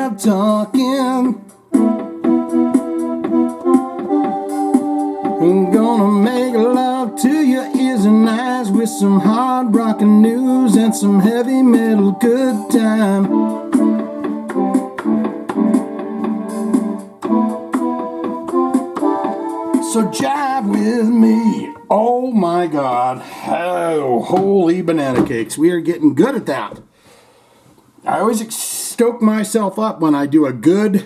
Jive Talkin. I'm gonna make love to your ears and eyes with some hard rockin' news and some heavy metal good time. So jive with me. Oh my God. Oh, holy banana cakes. We are getting good at that. I always stoke myself up when I do a good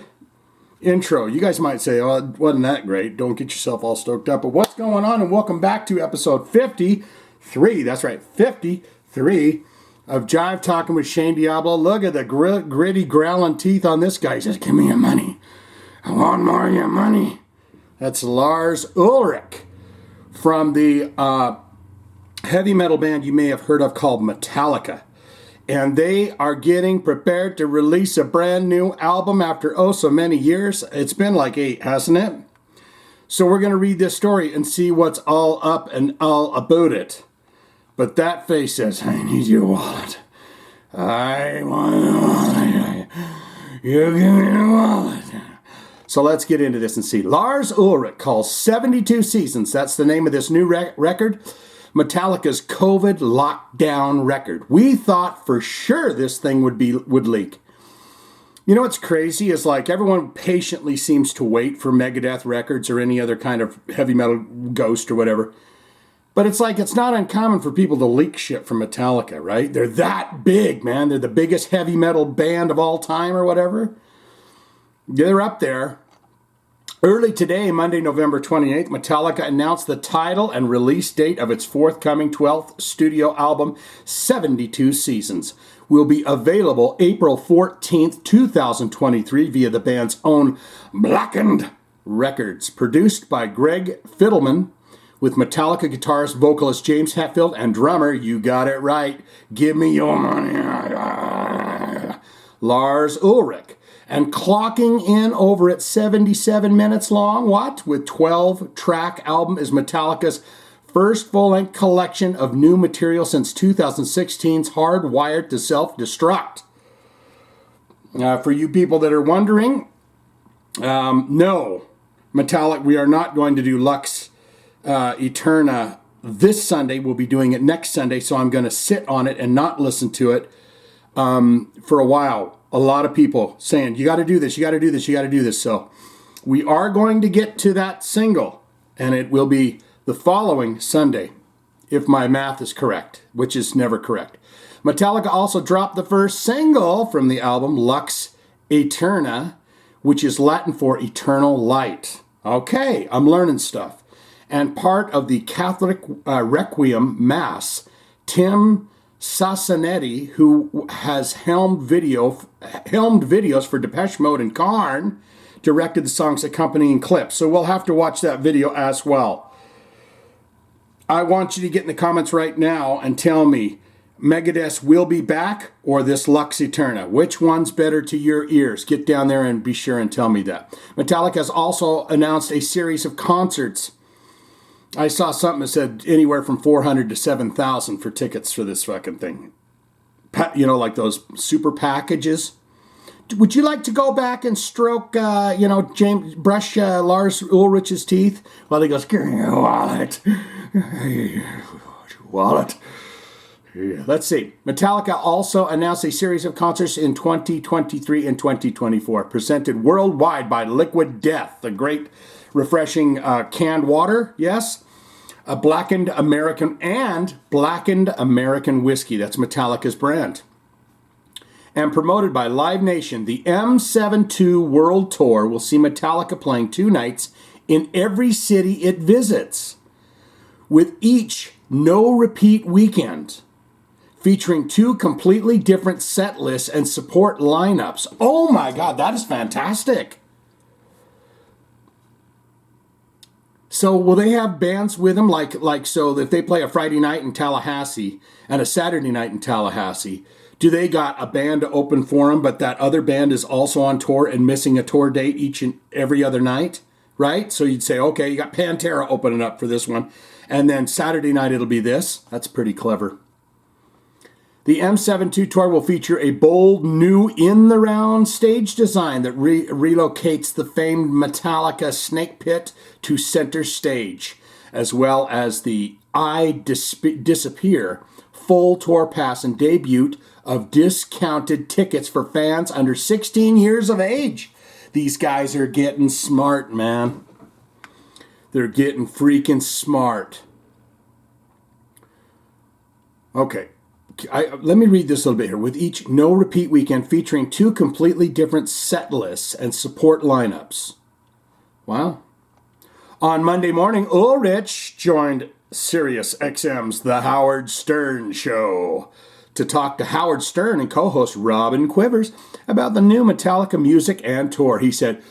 intro. You guys might say, oh, it wasn't that great. Don't get yourself all stoked up. But what's going on? And welcome back to episode 53. That's right, 53 of Jive Talking with Shane Diablo. Look at the gritty growling teeth on this guy. He says, give me your money. I want more of your money. That's Lars Ulrich from the heavy metal band you may have heard of called Metallica. And they are getting prepared to release a brand new album after oh so many years. It's been like 8, hasn't it? So we're going to read this story and see what's all up and all about it. But that face says, I need your wallet. I want your wallet. You give me the wallet. So let's get into this and see. Lars Ulrich calls 72 Seasons, that's the name of this new record, Metallica's COVID lockdown record. We thought for sure this thing would leak. You know what's crazy is like everyone patiently seems to wait for Megadeth records or any other kind of heavy metal ghost or whatever. But it's like it's not uncommon for people to leak shit from Metallica, right? They're that big, man. They're the biggest heavy metal band of all time or whatever. They're up there. Early today, Monday, November 28th, Metallica announced the title and release date of its forthcoming 12th studio album, 72 Seasons, will be available April 14th, 2023 via the band's own Blackened Records, produced by Greg Fiddleman, with Metallica guitarist, vocalist James Hetfield, and drummer, you got it right, give me your money, Lars Ulrich. And clocking in over at 77 minutes long, with 12-track album is Metallica's first full-length collection of new material since 2016's Hardwired to Self-Destruct. For you people that are wondering, no, Metallica, we are not going to do Lux Aeterna this Sunday. We'll be doing it next Sunday, so I'm going to sit on it and not listen to it for a while. A lot of people saying, you got to do this, you got to do this, you got to do this. So we are going to get to that single, and it will be the following Sunday, if my math is correct, which is never correct. Metallica also dropped the first single from the album, Lux Aeterna, which is Latin for eternal light. Okay, I'm learning stuff. And part of the Catholic Requiem Mass, Tim Sassanetti, who has helmed videos for Depeche Mode and Korn, directed the song's accompanying clip. So we'll have to watch that video as well. I want you to get in the comments right now and tell me, Megadeth will be back or this Lux Aeterna? Which one's better to your ears? Get down there and be sure and tell me that. Metallica has also announced a series of concerts. I saw something that said anywhere from 400 to 7,000 for tickets for this fucking thing. You know, like those super packages. Would you like to go back and stroke, brush Lars Ulrich's teeth while he goes, give me your wallet. Wallet. Yeah. Let's see. Metallica also announced a series of concerts in 2023 and 2024, presented worldwide by Liquid Death, the great refreshing canned water, yes, a blackened American whiskey. That's Metallica's brand. And promoted by Live Nation, the M72 World Tour will see Metallica playing 2 nights in every city it visits, with each no-repeat weekend, featuring 2 completely different set lists and support lineups. Oh my God, that is fantastic. So will they have bands with them? Like so if they play a Friday night in Tallahassee and a Saturday night in Tallahassee, do they got a band to open for them, but that other band is also on tour and missing a tour date each and every other night, right? So you'd say, okay, you got Pantera opening up for this one, and then Saturday night it'll be this. That's pretty clever. The M72 tour will feature a bold new in-the-round stage design that relocates the famed Metallica Snake Pit to center stage, as well as the I Disappear full tour pass and debut of discounted tickets for fans under 16 years of age. These guys are getting smart, man. They're getting freaking smart. Okay. Let me read this a little bit here. With each no repeat weekend featuring 2 completely different set lists and support lineups. Wow. On Monday morning, Ulrich joined Sirius XM's The Howard Stern Show to talk to Howard Stern and co-host Robin Quivers about the new Metallica music and tour. He said,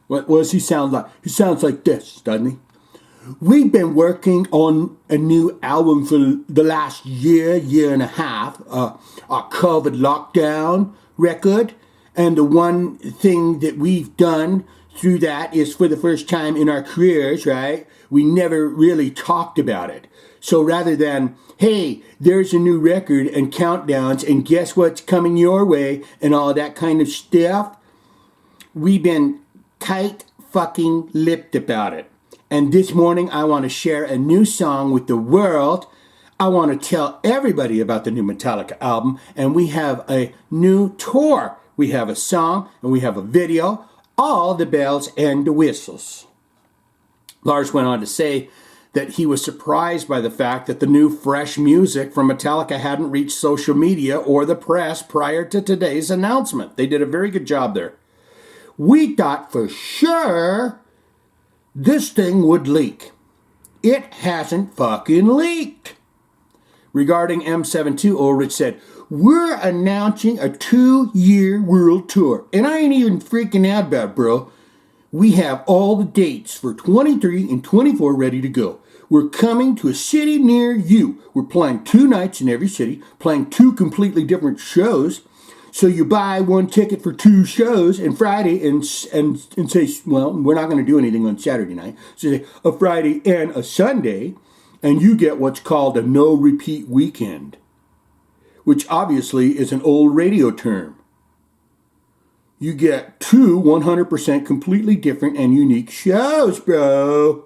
what does he sound like? He sounds like this, doesn't he? We've been working on a new album for the last year and a half, our COVID lockdown record. And the one thing that we've done through that is for the first time in our careers, right? We never really talked about it. So rather than, hey, there's a new record and countdowns and guess what's coming your way and all that kind of stuff, we've been tight fucking lipped about it. And this morning, I want to share a new song with the world. I want to tell everybody about the new Metallica album. And we have a new tour. We have a song and we have a video. All the bells and the whistles. Lars went on to say that he was surprised by the fact that the new fresh music from Metallica hadn't reached social media or the press prior to today's announcement. They did a very good job there. We thought for sure this thing would leak. It hasn't fucking leaked. Regarding M72, Ulrich said, we're announcing a 2-year world tour. And I ain't even freaking out about it, bro. We have all the dates for 23 and 24 ready to go. We're coming to a city near you. We're playing 2 nights in every city, playing 2 completely different shows. So you buy 1 ticket for 2 shows and Friday and say, well, we're not going to do anything on Saturday night. So say a Friday and a Sunday, and you get what's called a no repeat weekend, which obviously is an old radio term. You get 2 100% completely different and unique shows, bro.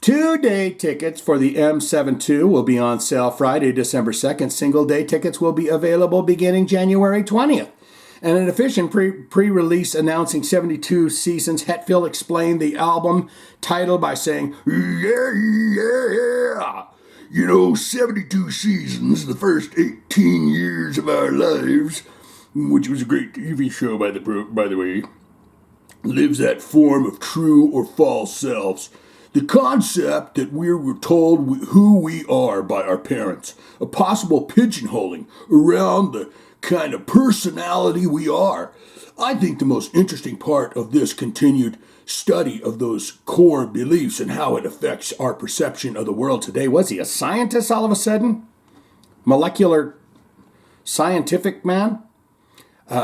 2-day tickets for the M72 will be on sale Friday, December 2nd. Single-day tickets will be available beginning January 20th. And an official pre-release announcing 72 seasons, Hetfield explained the album title by saying, yeah. You know, 72 seasons, the first 18 years of our lives, which was a great TV show, by the way, lives that form of true or false selves. The concept that we were told who we are by our parents, a possible pigeonholing around the kind of personality we are. I think the most interesting part of this continued study of those core beliefs and how it affects our perception of the world today. Was he a scientist all of a sudden? Molecular scientific man?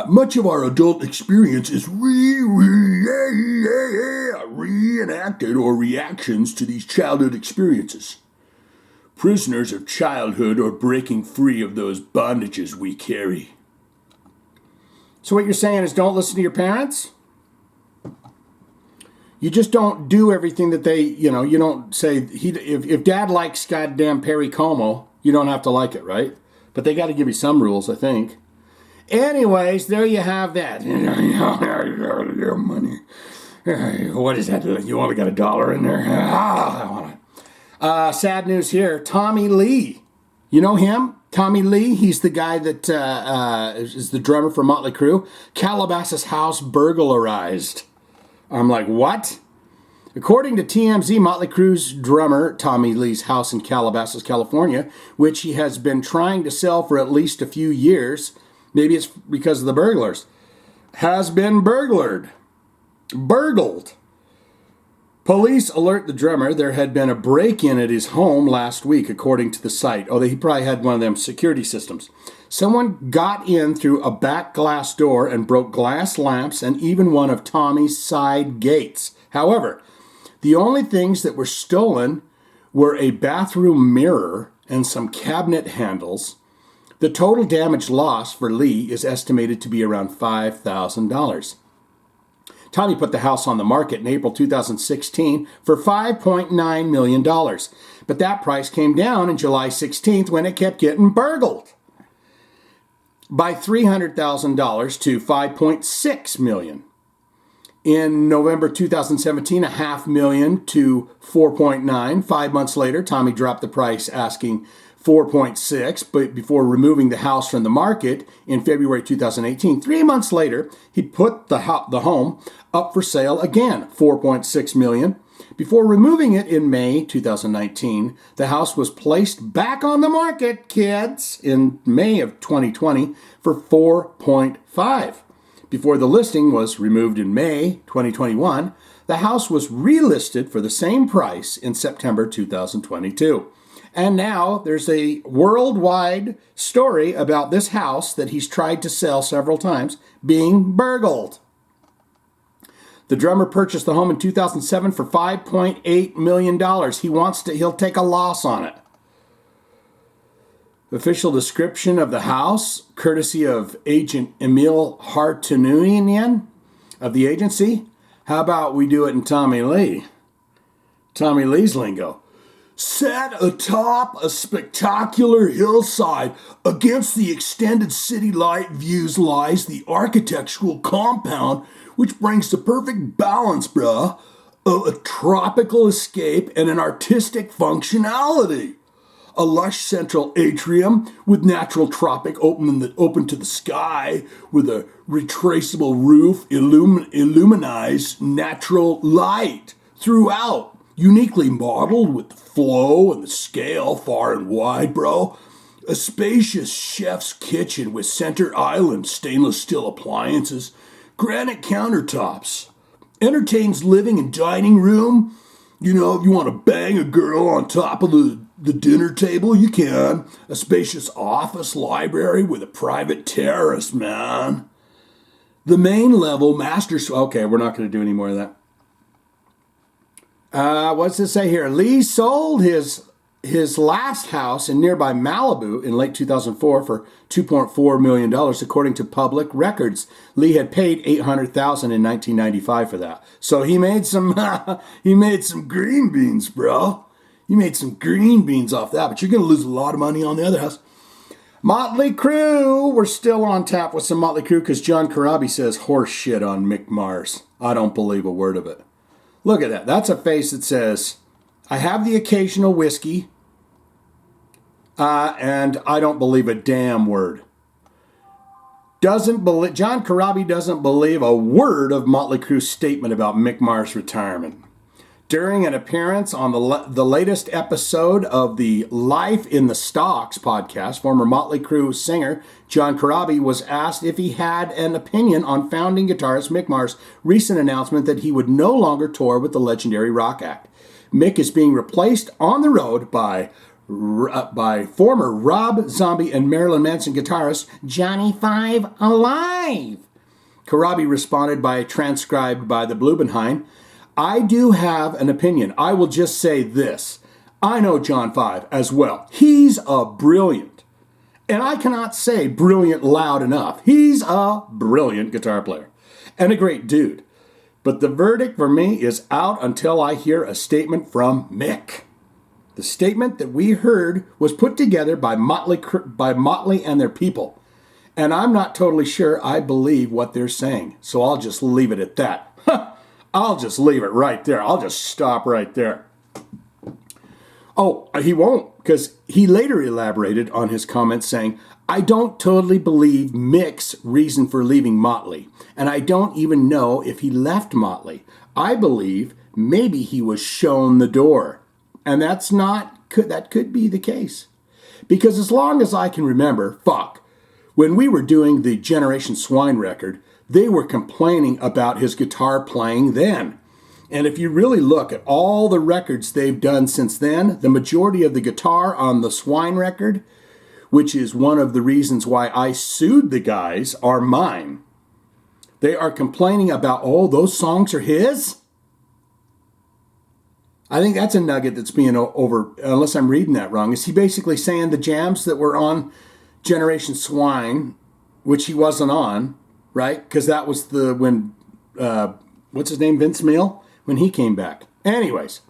Much of our adult experience is reenacted or reactions to these childhood experiences. Prisoners of childhood are breaking free of those bondages we carry. So what you're saying is don't listen to your parents? You just don't do everything that they, you don't say, if dad likes goddamn Perry Como, you don't have to like it, right? But they got to give you some rules, I think. Anyways, there you have that. Your money. What is that? You only got $1 in there? Sad news here. Tommy Leee. You know him? Tommy Leee. He's the guy that is the drummer for Motley Crue. Calabasas house burglarized. I'm like, what? According to TMZ, Motley Crue's drummer, Tommy Lee's house in Calabasas, California, which he has been trying to sell for at least a few years, maybe it's because of the burglars, has been burgled. Police alert the drummer there had been a break-in at his home last week, according to the site. Oh, he probably had one of them security systems. Someone got in through a back glass door and broke glass lamps and even one of Tommy's side gates. However, the only things that were stolen were a bathroom mirror and some cabinet handles. The total damage loss for Leee is estimated to be around $5,000. Tommy put the house on the market in April 2016 for $5.9 million, but that price came down in July 16th when it kept getting burgled by $300,000 to $5.6 million. In November 2017, $500,000 to $4.9 million. 5 months later, Tommy dropped the price, asking $4.6 million, but before removing the house from the market in February 2018. 3 months later, he put the home up for sale again, $4.6 million. Before removing it in May 2019, the house was placed back on the market, kids, in May of 2020 for $4.5 million. Before the listing was removed in May 2021, the house was relisted for the same price in September 2022. And now there's a worldwide story about this house that he's tried to sell several times being burgled. The drummer purchased the home in 2007 for $5.8 million. He'll take a loss on it. Official description of the house, courtesy of Agent Emil Hartununian of the agency. How about we do it in Tommy Lee? Tommy Lee's lingo. Set atop a spectacular hillside against the extended city light views lies the architectural compound, which brings the perfect balance, bruh, of a tropical escape and an artistic functionality. A lush central atrium with natural tropic open to the sky with a retraceable roof illuminized natural light throughout, uniquely modeled with the flow and the scale far and wide, bro. A spacious chef's kitchen with center island stainless steel appliances, granite countertops. Entertains living and dining room. You know, if you want to bang a girl on top of the dinner table, you can. A spacious office library with a private terrace, man. The main level, okay, we're not going to do any more of that. What's it say here? Leee sold his last house in nearby Malibu in late 2004 for $2.4 million, according to public records. Leee had paid $800,000 in 1995 for that. So he made some green beans, bro. You made some green beans off that, but you're going to lose a lot of money on the other house. Motley Crue. We're still on tap with some Motley Crue because John Corabi says horse shit on Mick Mars. I don't believe a word of it. Look at that. That's a face that says, I have the occasional whiskey, and I don't believe a damn word. John Corabi doesn't believe a word of Motley Crue's statement about Mick Mars' retirement. During an appearance on the latest episode of the Life in the Stocks podcast, former Motley Crue singer John Corabi was asked if he had an opinion on founding guitarist Mick Mars' recent announcement that he would no longer tour with the legendary rock act. Mick is being replaced on the road by former Rob Zombie and Marilyn Manson guitarist Johnny Five Alive. Corabi responded by transcribed by the Blumenheim. I do have an opinion. I will just say this. I know John Five as well. He's a brilliant, and I cannot say brilliant loud enough. He's a brilliant guitar player and a great dude. But the verdict for me is out until I hear a statement from Mick. The statement that we heard was put together by Motley and their people. And I'm not totally sure I believe what they're saying. So I'll just leave it at that. I'll just leave it right there. I'll just stop right there. Oh, he won't, because he later elaborated on his comments saying, I don't totally believe Mick's reason for leaving Motley, and I don't even know if he left Motley. I believe maybe he was shown the door, and that could be the case. Because as long as I can remember, when we were doing the Generation Swine record, they were complaining about his guitar playing then. And if you really look at all the records they've done since then, the majority of the guitar on the Swine record, which is one of the reasons why I sued the guys, are mine. They are complaining about, those songs are his? I think that's a nugget that's being over, unless I'm reading that wrong. Is he basically saying the jams that were on Generation Swine, which he wasn't on, right? Because that was when, what's his name, Vince Neil, when he came back. Anyways,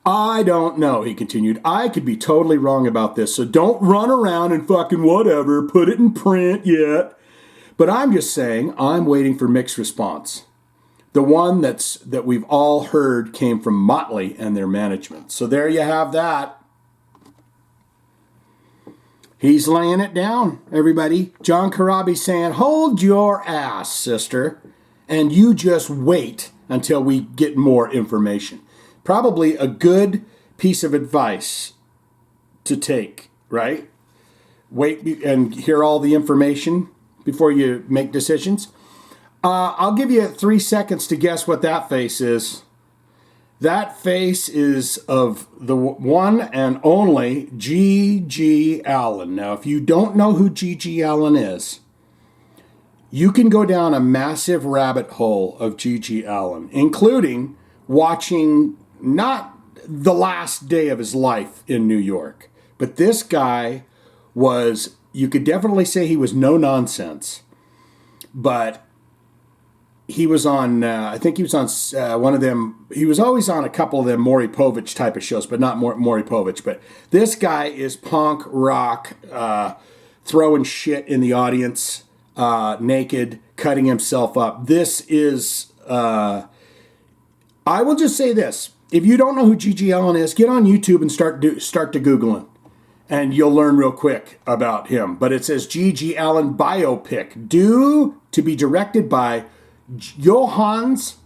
I don't know, he continued. I could be totally wrong about this, so don't run around and fucking whatever, put it in print yet. But I'm just saying, I'm waiting for Mick's response. The one that we've all heard came from Motley and their management. So there you have that. He's laying it down, everybody. John Corabi saying, hold your ass, sister, and you just wait until we get more information. Probably a good piece of advice to take, right? Wait and hear all the information before you make decisions. I'll give you 3 seconds to guess what that face is. That face is of the one and only G.G. Allin. Now, if you don't know who G.G. Allin is, you can go down a massive rabbit hole of G.G. Allin, including watching not the last day of his life in New York, but this guy was, you could definitely say he was no nonsense, but he was on, I think he was on one of them, he was always on a couple of them Maury Povich type of shows, but not Maury Povich. But this guy is punk rock, throwing shit in the audience, naked, cutting himself up. This is, I will just say this. If you don't know who G.G. Allin is, get on YouTube and start to Googling. And you'll learn real quick about him. But it says G.G. Allin biopic, due to be directed by Johannes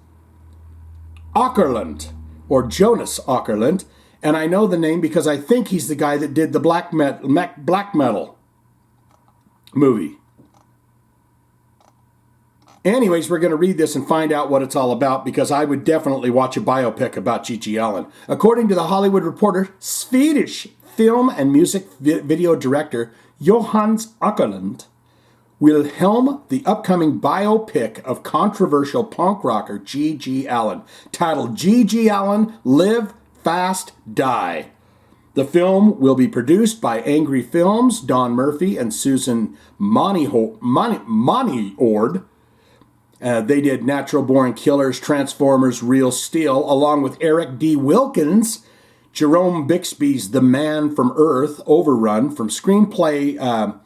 Åkerlund, or Jonas Åkerlund, and I know the name because I think he's the guy that did the black metal movie. Anyways, we're going to read this and find out what it's all about, because I would definitely watch a biopic about G.G. Allin. According to the Hollywood Reporter, Swedish film and music video director Johannes Åkerlund will helm the upcoming biopic of controversial punk rocker G.G. Allin, titled G.G. Allin, Live, Fast, Die. The film will be produced by Angry Films, Don Murphy, and Susan Moniord. They did Natural Born Killers, Transformers, Real Steel, along with Eric D. Wilkins, Jerome Bixby's The Man from Earth, Overrun, from screenplay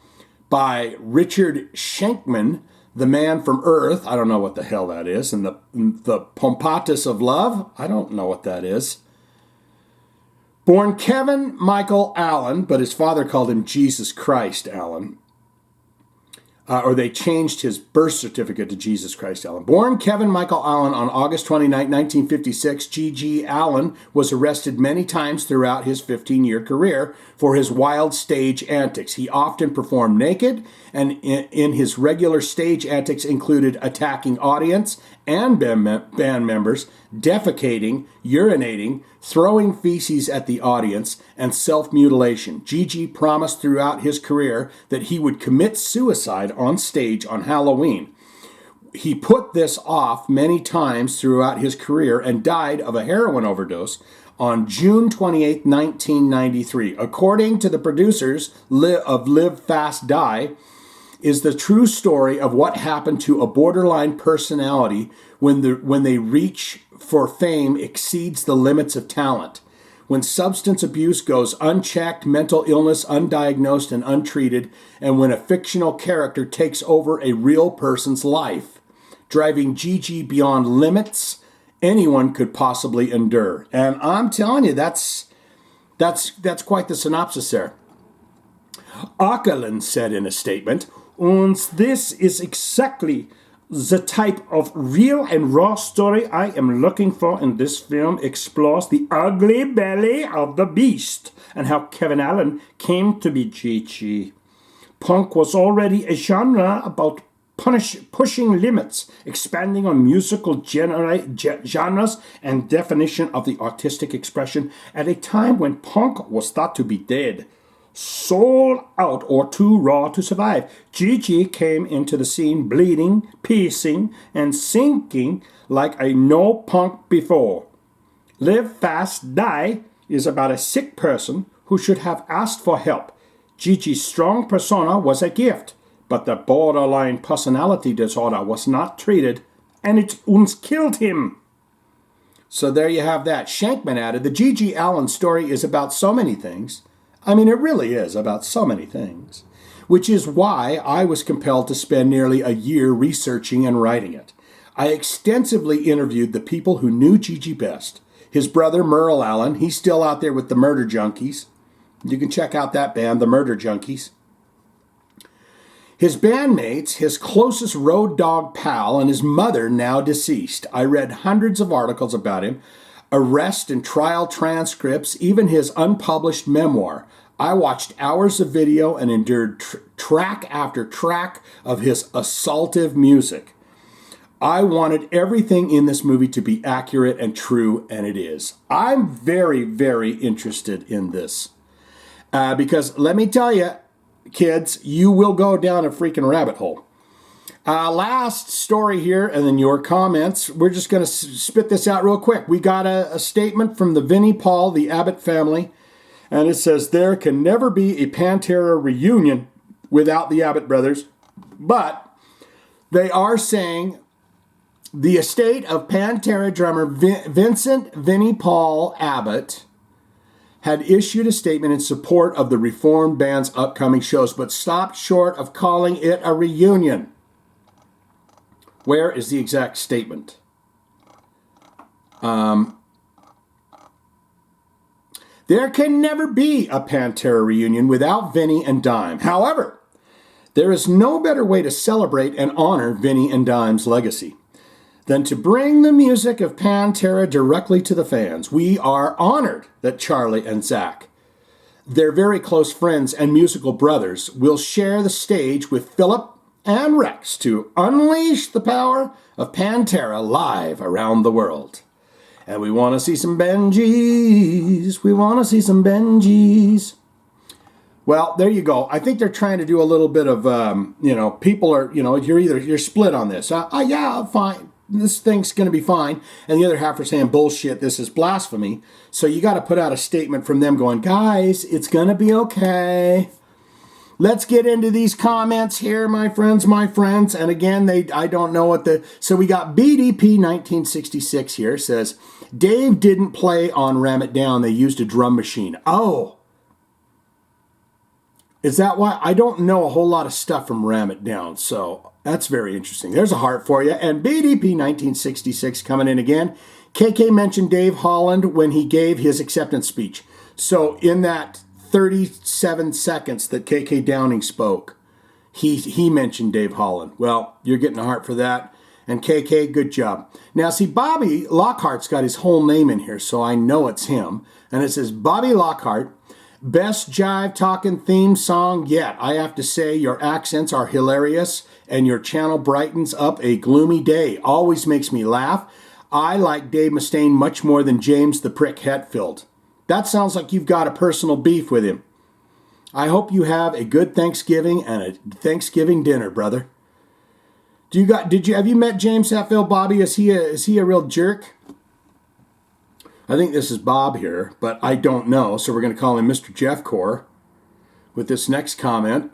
by Richard Schenkman, The Man from Earth, I don't know what the hell that is, and the Pompatus of Love, I don't know what that is. Born Kevin Michael Allin, but his father called him Jesus Christ Allin. Or they changed his birth certificate to Jesus Christ Allin. Born Kevin Michael Allin on August 29, 1956, G.G. Allin was arrested many times throughout his 15-year career for his wild stage antics. He often performed naked, and in his regular stage antics included attacking audience and band members, defecating, urinating, throwing feces at the audience, and self-mutilation. G.G. promised throughout his career that he would commit suicide on stage on Halloween. He put this off many times throughout his career and died of a heroin overdose on June 28, 1993. According to the producers of Live, Fast, Die, is the true story of what happened to a borderline personality when they reach for fame exceeds the limits of talent. When substance abuse goes unchecked, mental illness undiagnosed and untreated, and when a fictional character takes over a real person's life, driving G.G. beyond limits anyone could possibly endure. And I'm telling you, that's quite the synopsis there. Åkerlund said in a statement, "And this is exactly the type of real and raw story I am looking for in this film. Explores the ugly belly of the beast and how Kevin Allin came to be G.G. Punk was already a genre about pushing limits, expanding on musical genres and definition of the artistic expression at a time when punk was thought to be dead, sold out, or too raw to survive. G.G. came into the scene bleeding, piecing, and sinking like a no punk before. Live Fast, Die is about a sick person who should have asked for help. Gigi's strong persona was a gift, but the borderline personality disorder was not treated, and it uns killed him. So there you have that. Shankman added, the Gigi Allin story is about so many things. I mean, it really is about so many things, which is why I was compelled to spend nearly a year researching and writing it. I extensively interviewed the people who knew Gigi best. His brother, Merle Allin, he's still out there with the Murder Junkies. You can check out that band, the Murder Junkies. His bandmates, his closest road dog pal, and his mother, now deceased. I read hundreds of articles about him, arrest and trial transcripts, even his unpublished memoir. I watched hours of video and endured track after track of his assaultive music. I wanted everything in this movie to be accurate and true, and it is. I'm very, very interested in this. Because let me tell you, kids, you will go down a freaking rabbit hole. Last story here, and then your comments. We're just going to spit this out real quick. We got a statement from the Vinnie Paul, the Abbott family, and it says, there can never be a Pantera reunion without the Abbott brothers, but they are saying the estate of Pantera drummer Vincent Vinnie Paul Abbott had issued a statement in support of the reformed band's upcoming shows, but stopped short of calling it a reunion. Where is the exact statement? There can never be a Pantera reunion without Vinnie and Dime. However, there is no better way to celebrate and honor Vinnie and Dime's legacy than to bring the music of Pantera directly to the fans. We are honored that Charlie and Zach, their very close friends and musical brothers, will share the stage with Philip and Rex to unleash the power of Pantera live around the world. And we want to see some Benjis. We want to see some Benjis. Well, there you go. I think they're trying to do a little bit of, people are, you're split on this. Yeah, fine. This thing's going to be fine. And the other half are saying, bullshit, this is blasphemy. So you got to put out a statement from them going, guys, it's going to be okay. Let's get into these comments here, my friends. And again, I don't know what so we got BDP 1966 here. Says, Dave didn't play on Ram It Down. They used a drum machine. Oh. Is that why? I don't know a whole lot of stuff from Ram It Down, so that's very interesting. There's a heart for you. And BDP 1966 coming in again. KK mentioned Dave Holland when he gave his acceptance speech. So in that 37 seconds that KK Downing spoke, he mentioned Dave Holland. Well, you're getting a heart for that. And KK, good job. Now, see, Bobby Lockhart's got his whole name in here, so I know it's him. And it says, Bobby Lockhart, best Jive Talkin theme song yet. I have to say, your accents are hilarious, and your channel brightens up a gloomy day. Always makes me laugh. I like Dave Mustaine much more than James the Prick Hetfield. That sounds like you've got a personal beef with him. I hope you have a good Thanksgiving and a Thanksgiving dinner, brother. Have you met James Hetfield, Bobby? Is he a real jerk? I think this is Bob here, but I don't know, so we're going to call him Mr. Jeff Core with this next comment.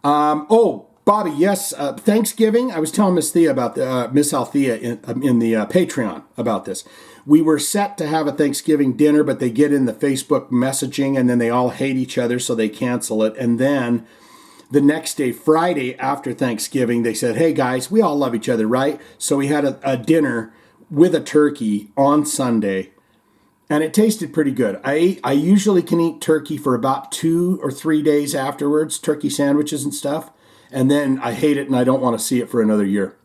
Bobby, yes, Thanksgiving. I was telling Miss Thea about Miss Althea in the Patreon about this. We were set to have a Thanksgiving dinner, but they get in the Facebook messaging, and then they all hate each other, so they cancel it. And then the next day, Friday after Thanksgiving, they said, hey, guys, we all love each other, right? So we had a dinner with a turkey on Sunday, and it tasted pretty good. I usually can eat turkey for about 2 or 3 days afterwards, turkey sandwiches and stuff, and then I hate it and I don't want to see it for another year.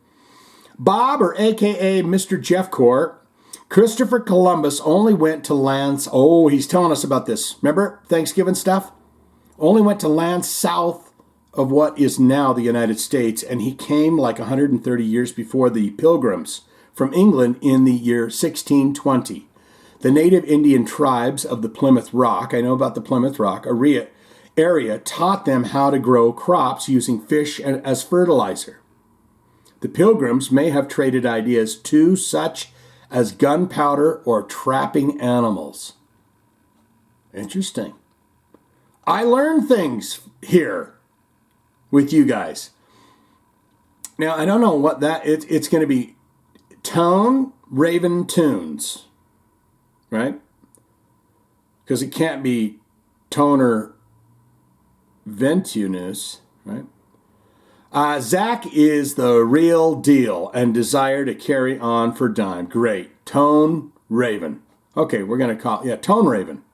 Bob, or AKA Mr. Jeff Core, Christopher Columbus only went to lands, he's telling us about this. Remember Thanksgiving stuff? Only went to lands south of what is now the United States, and he came like 130 years before the Pilgrims from England in the year 1620. The native Indian tribes of the Plymouth Rock, I know about the Plymouth Rock area, taught them how to grow crops using fish as fertilizer. The Pilgrims may have traded ideas to such as gunpowder or trapping animals. Interesting. I learned things here with you guys. Now, I don't know what it's going to be. Tone Raven Tunes, right? Because it can't be Toner Ventunus, right? Zach is the real deal and desire to carry on for dime. Great. Tone Raven. Okay, we're going to call Tone Raven.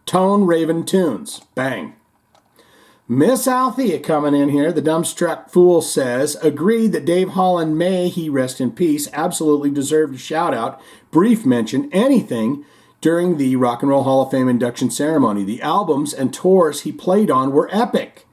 Tone Raven Tunes. Bang. Miss Althea coming in here. The dumbstruck fool says, agreed that Dave Holland, may he rest in peace, absolutely deserved a shout out, brief mention, anything during the Rock and Roll Hall of Fame induction ceremony. The albums and tours he played on were epic.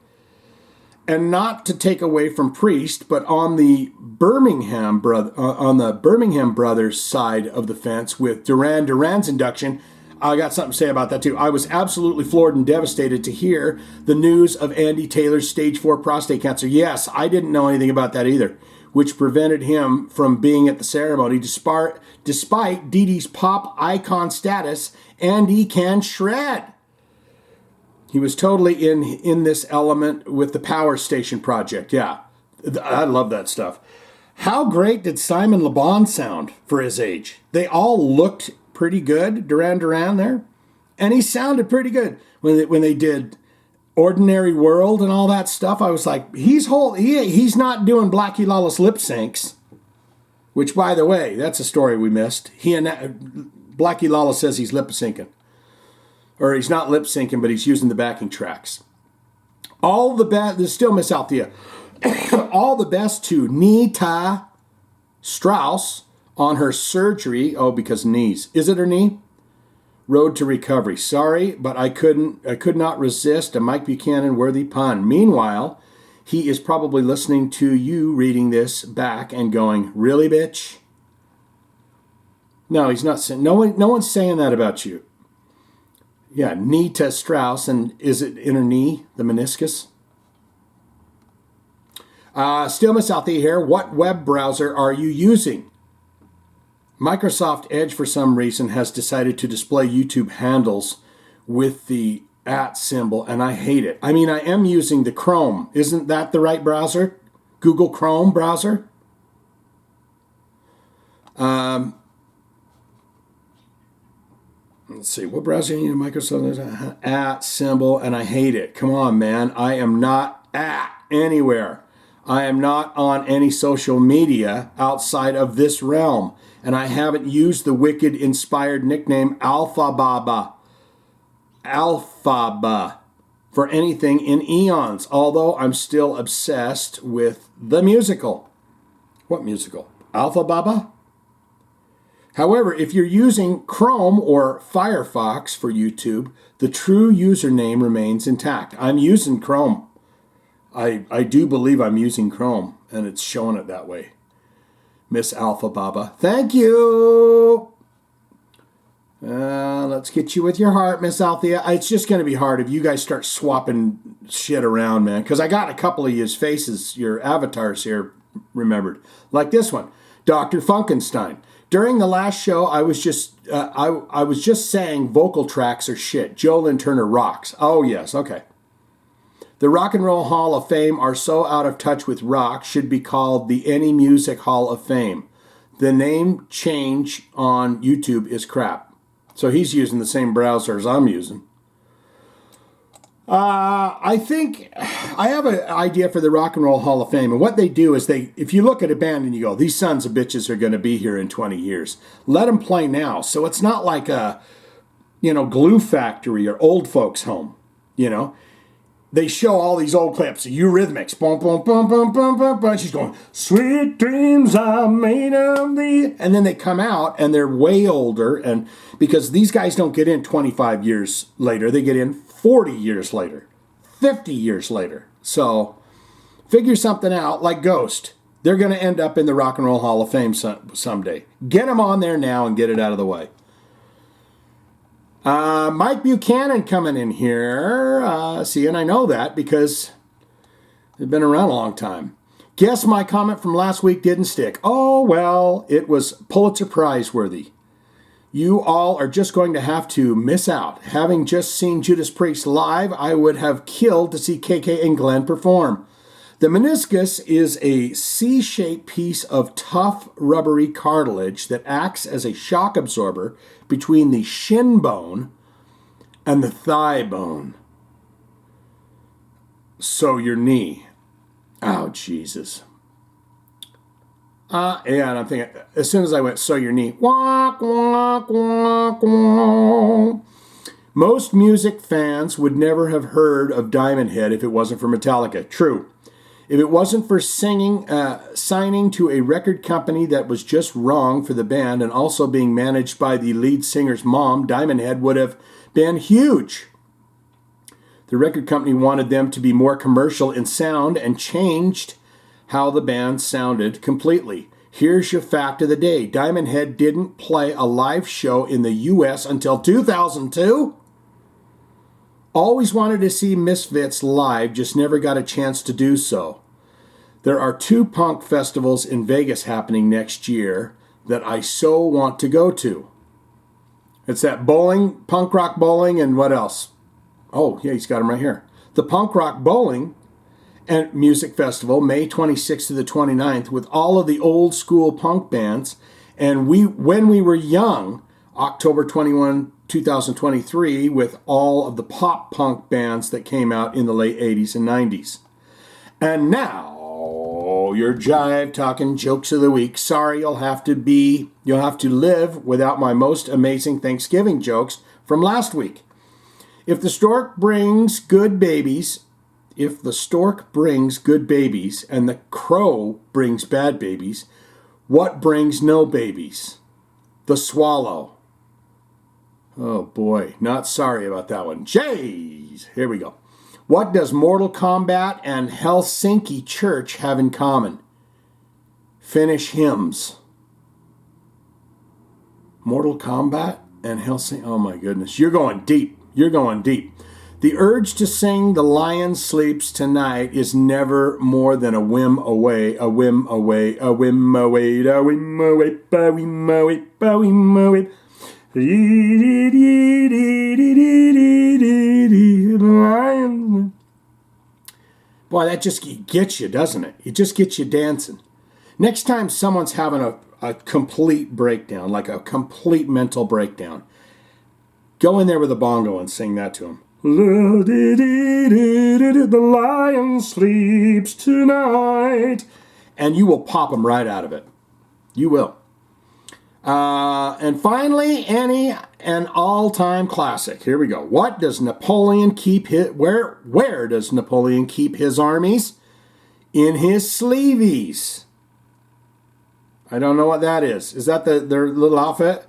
And not to take away from Priest, but on the Birmingham Brothers side of the fence with Duran Duran's induction, I got something to say about that too. I was absolutely floored and devastated to hear the news of Andy Taylor's stage 4 prostate cancer. Yes, I didn't know anything about that either, which prevented him from being at the ceremony. Despite Dee Dee's pop icon status, Andy can shred. He was totally in this element with the Power Station project. Yeah, I love that stuff. How great did Simon Le Bon sound for his age? They all looked pretty good, Duran Duran there. And he sounded pretty good. When they did Ordinary World and all that stuff, I was like, he's not doing Blackie Lawless lip syncs. Which, by the way, that's a story we missed. Blackie Lawless says he's lip syncing. Or he's not lip syncing, but he's using the backing tracks. All the best, there's still Miss Althea. All the best to Nita Strauss on her surgery. Oh, because knees. Is it her knee? Road to recovery. Sorry, but I could not resist a Mike Buchanan worthy pun. Meanwhile, he is probably listening to you reading this back and going, really, bitch? No, he's not saying, no one's saying that about you. Yeah, Nita Strauss, and is it in her knee, the meniscus? Still Miss Althea here. What web browser are you using? Microsoft Edge, for some reason, has decided to display YouTube handles with the @ symbol, and I hate it. I mean, I am using the Chrome. Isn't that the right browser? Google Chrome browser? Let's see, what browser are you using? Microsoft @ symbol, and I hate it. Come on, man. I am not at anywhere. I am not on any social media outside of this realm. And I haven't used the Wicked-inspired nickname Alphaba for anything in eons, although I'm still obsessed with the musical. What musical? Alphaba? However, if you're using Chrome or Firefox for YouTube, the true username remains intact. I'm using Chrome. I do believe I'm using Chrome, and it's showing it that way. Miss Alphaba. Thank you! Let's get you with your heart, Miss Althea. It's just going to be hard if you guys start swapping shit around, man, because I got a couple of your faces, your avatars here remembered. Like this one, Dr. Funkenstein. During the last show, I was just saying vocal tracks are shit. Joe Lynn Turner rocks. Oh, yes, okay. The Rock and Roll Hall of Fame are so out of touch with rock, should be called the Any Music Hall of Fame. The name change on YouTube is crap. So he's using the same browser as I'm using. I think I have an idea for the Rock and Roll Hall of Fame. And what they do is if you look at a band and you go, these sons of bitches are going to be here in 20 years. Let them play now. So it's not like a, Glue Factory or Old Folks Home, They show all these old clips of Eurythmics. Boom, boom, boom, boom, boom, boom, boom. She's going, sweet dreams are made of thee. And then they come out and they're way older. And because these guys don't get in 25 years later, they get in 40 years later, 50 years later. So figure something out like Ghost. They're going to end up in the Rock and Roll Hall of Fame someday. Get them on there now and get it out of the way. Mike Buchanan coming in here. And I know that because they've been around a long time. Guess my comment from last week didn't stick. Oh, well, it was Pulitzer Prize worthy. You all are just going to have to miss out. Having just seen Judas Priest live, I would have killed to see KK and Glenn perform. The meniscus is a C-shaped piece of tough, rubbery cartilage that acts as a shock absorber between the shin bone and the thigh bone. So your knee. Oh, Jesus. Yeah, and I'm thinking, as soon as I went, so your knee. Walk, walk, walk, walk. Most music fans would never have heard of Diamond Head if it wasn't for Metallica. True. If it wasn't for signing to a record company that was just wrong for the band and also being managed by the lead singer's mom, Diamond Head would have been huge. The record company wanted them to be more commercial in sound and changed how the band sounded completely. Here's your fact of the day. Diamond Head didn't play a live show in the U.S. until 2002. Always wanted to see Misfits live, just never got a chance to do so. There are 2 punk festivals in Vegas happening next year that I so want to go to. It's that bowling, punk rock bowling, and what else? Oh, yeah, he's got them right here. The Punk Rock Bowling and Music Festival, May 26th to the 29th, with all of the old school punk bands. And when we were young, October 21, 2023, with all of the pop punk bands that came out in the late 80s and 90s. And now, your Jive Talkin jokes of the week. Sorry, you'll have to live without my most amazing Thanksgiving jokes from last week. If the stork brings good babies, and the crow brings bad babies, what brings no babies? The swallow. Oh boy, not sorry about that one. Jeez, here we go. What does Mortal Kombat and Helsinki Church have in common? Finnish hymns. Mortal Kombat and Helsinki. Oh my goodness, you're going deep. You're going deep. The urge to sing The Lion Sleeps Tonight is never more than a whim away, a whim away, a whim away, a whim away, a whim away, a whim away. Boy, that just gets you, doesn't it? It just gets you dancing. Next time someone's having a complete breakdown, like a complete mental breakdown, go in there with a bongo and sing that to them. The lion sleeps tonight. And you will pop them right out of it. You will. And finally, an all-time classic. Here we go. What does Napoleon keep where does Napoleon keep his armies? In his sleeveys. I don't know what that is. Is that their little outfit?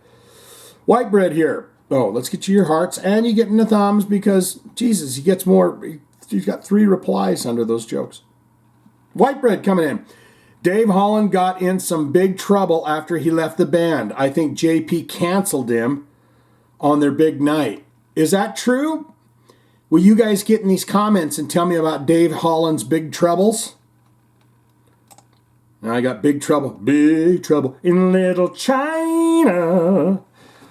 White bread here. Oh, let's get you your hearts, and you get in the thumbs because, Jesus, he gets more. He's got 3 replies under those jokes. White bread coming in. Dave Holland got in some big trouble after he left the band. I think JP canceled him on their big night. Is that true? Will you guys get in these comments and tell me about Dave Holland's big troubles? Now I got big trouble in Little China.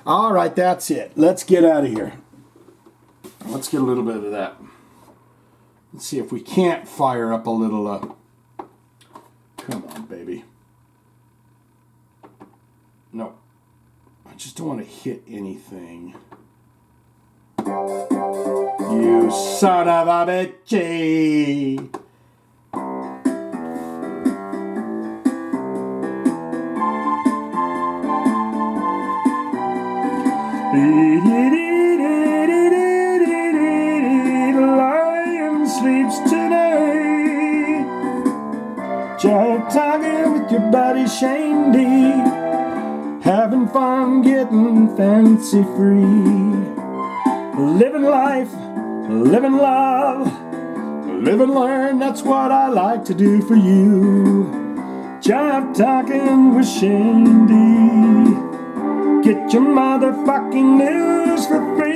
All right, that's it. Let's get out of here. Let's get a little bit of that. Let's see if we can't fire up a little... Come on, baby. No. I just don't want to hit anything. You son of a bitchy. Lion sleeps tonight. Jive Talkin with your buddy Shane D. Having fun getting fancy free. Living life, living love, live and learn, that's what I like to do for you. Jive Talkin with Shane D. Get your motherfucking news for free.